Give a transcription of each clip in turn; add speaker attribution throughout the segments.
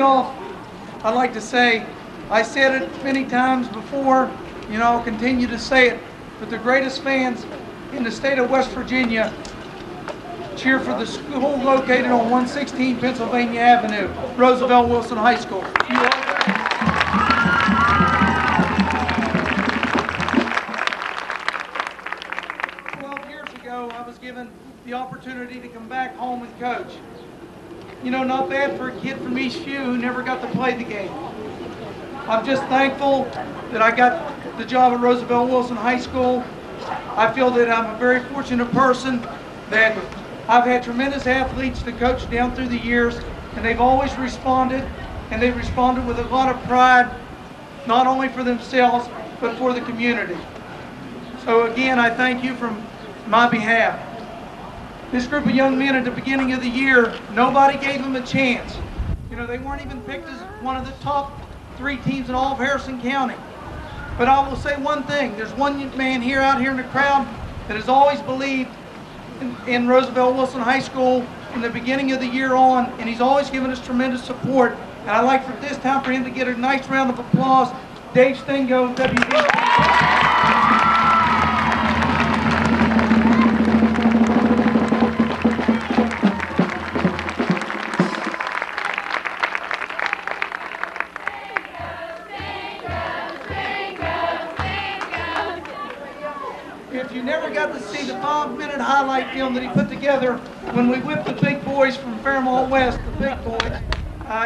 Speaker 1: me off, I'd like to say, I said it many times before, I'll continue to say it, but the greatest fans in the state of West Virginia cheer for the school located on 116 Pennsylvania Avenue, Roosevelt Wilson High School. 12 years ago, I was given the opportunity to come back home and coach. Not bad for a kid from Eastview who never got to play the game. I'm just thankful that I got the job at Roosevelt Wilson High School. I feel that I'm a very fortunate person, that I've had tremendous athletes to coach down through the years, and they've always responded, and they've responded with a lot of pride, not only for themselves, but for the community. So again, I thank you from my behalf. This group of young men at the beginning of the year, nobody gave them a chance. They weren't even picked as one of the top 3 teams in all of Harrison County. But I will say one thing, there's one man out here in the crowd that has always believed in Roosevelt Wilson High School from the beginning of the year on, and he's always given us tremendous support. And I'd like for this time for him to get a nice round of applause. Dave Stingo, WV. If you never got to see the 5-minute highlight film that he put together when we whipped the big boys from Fairmont West, the big boys,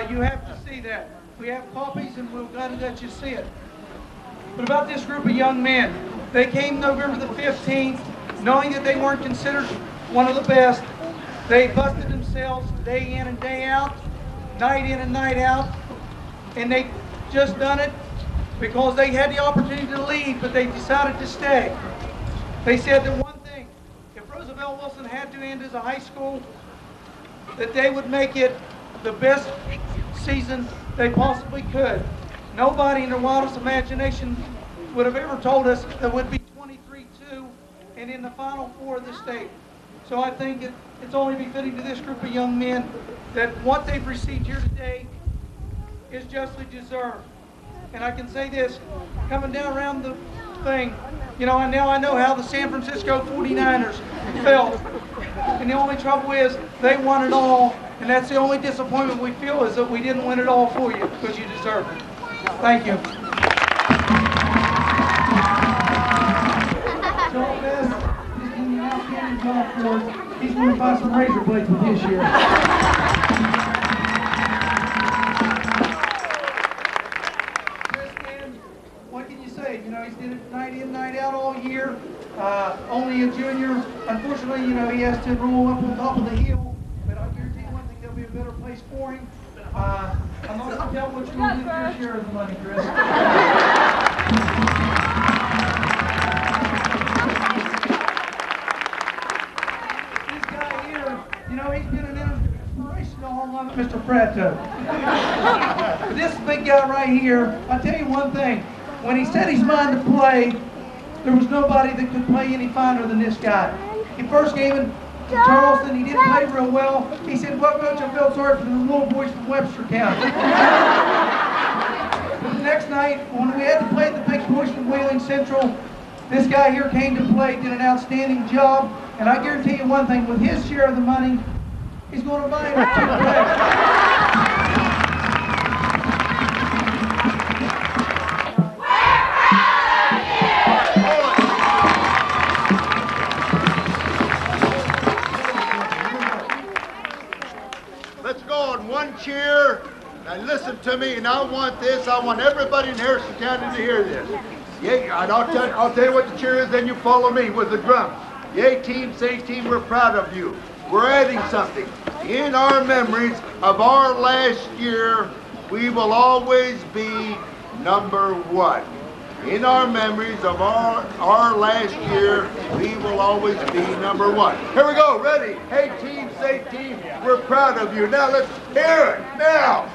Speaker 1: you have to see that. We have copies and we'll glad to let you see it. But about this group of young men, they came November the 15th, knowing that they weren't considered one of the best. They busted themselves day in and day out, night in and night out, and they just done it because they had the opportunity to leave, but they decided to stay. They said that one thing, if Roosevelt Wilson had to end as a high school, that they would make it the best season they possibly could. Nobody in their wildest imagination would have ever told us that would be 23-2 and in the Final Four of the state. So I think it's only befitting to this group of young men that what they've received here today is justly deserved. And I can say this, coming down around the thing, now I know how the San Francisco 49ers felt. And the only trouble is they won it all, and that's the only disappointment we feel is that we didn't win it all for you because you deserve it. Thank you. Joel Best is doing an outstanding job for us. He's going to buy some razor blades with this year. What can you say? He's did it night in, night out all year. Only a junior. Unfortunately, he has to roll up on top of the hill. But I guarantee you one thing, there'll be a better place for him. I'm not going to tell what you're going to do for your share of the money, Chris. This guy here, he's been an inspiration to all of it, Mr. Prato. But this big guy right here, I'll tell you one thing. When he set his mind to play, there was nobody that could play any finer than this guy. He first came in Charleston, he didn't play real well. He said, well, Coach, I felt sorry for the little boys from Webster County. But the next night, when we had to play the big boys from Wheeling Central, this guy here came to play, did an outstanding job, and I guarantee you one thing, with his share of the money, he's going to buy him a 2 play.
Speaker 2: One cheer. Now listen to me, and I want everybody in Harrison County to hear this. Yeah, and I'll tell you what the cheer is, then you follow me with the drums. Yay team, say team, we're proud of you. We're adding something. In our memories of our last year, we will always be #1. In our memories of our last year, we will always be #1. Here we go, ready? Hey team, say team, we're proud of you. Now let's hear it, now.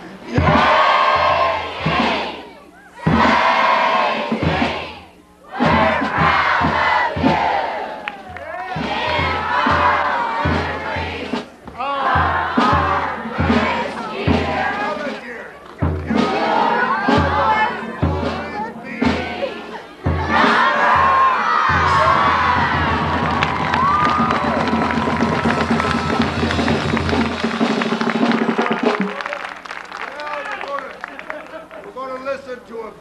Speaker 2: going to listen to a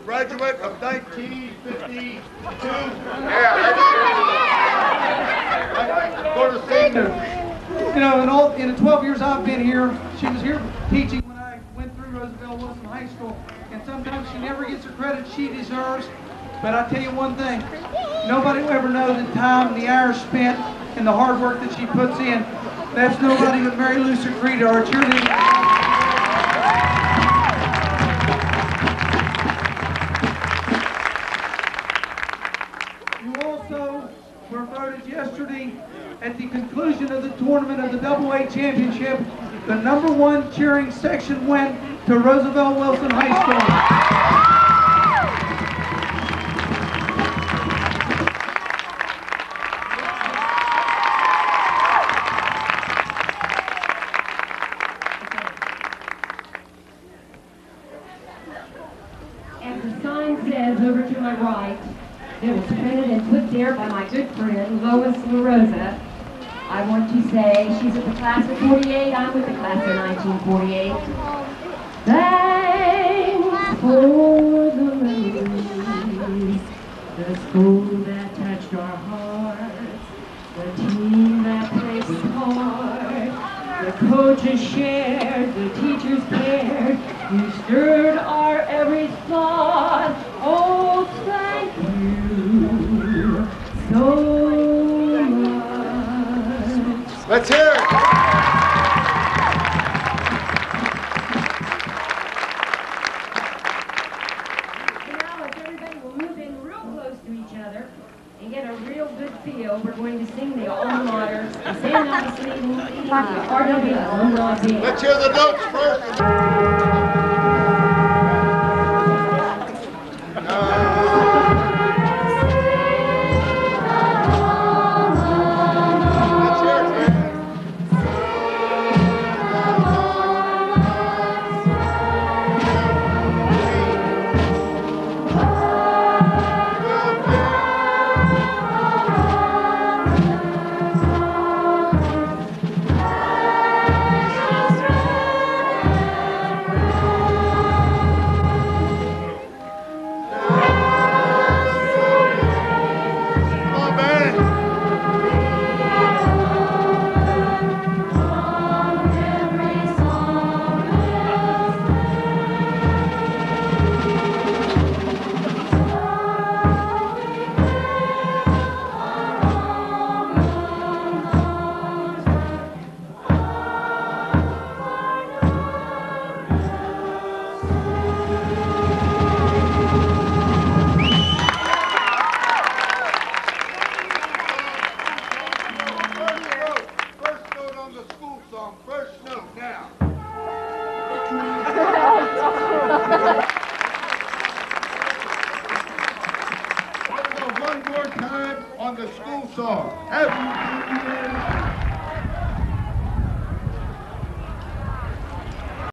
Speaker 2: graduate of 1952. I'm going to sing.
Speaker 1: You know, in the 12 years I've been here, she was here teaching when I went through Roosevelt Wilson High School, and sometimes she never gets the credit she deserves. But I tell you one thing, nobody will ever know the time, the hours spent, and the hard work that she puts in. That's nobody but Mary Lou Secreta, our cheerleader. You also were voted yesterday at the conclusion of the tournament of the AA Championship. The #1 cheering section went to Roosevelt Wilson High School.
Speaker 3: As the sign says over to my right, that was printed and put there by my good friend Lois LaRosa, I want to say she's with the class of 48, I'm with the class of 1948. Thanks for the memories, the school that touched our hearts, the team that placed hard, the coaches shared, the teachers cared, you stirred our every thought. Oh, thank you so much.
Speaker 2: Let's hear it.
Speaker 3: Now, if everybody will move in real close to each other and get a real good feel, we're going to sing the alma mater, the San Agustin, the RW Alumni Band.
Speaker 2: Let's hear the notes first. One more time on the school song.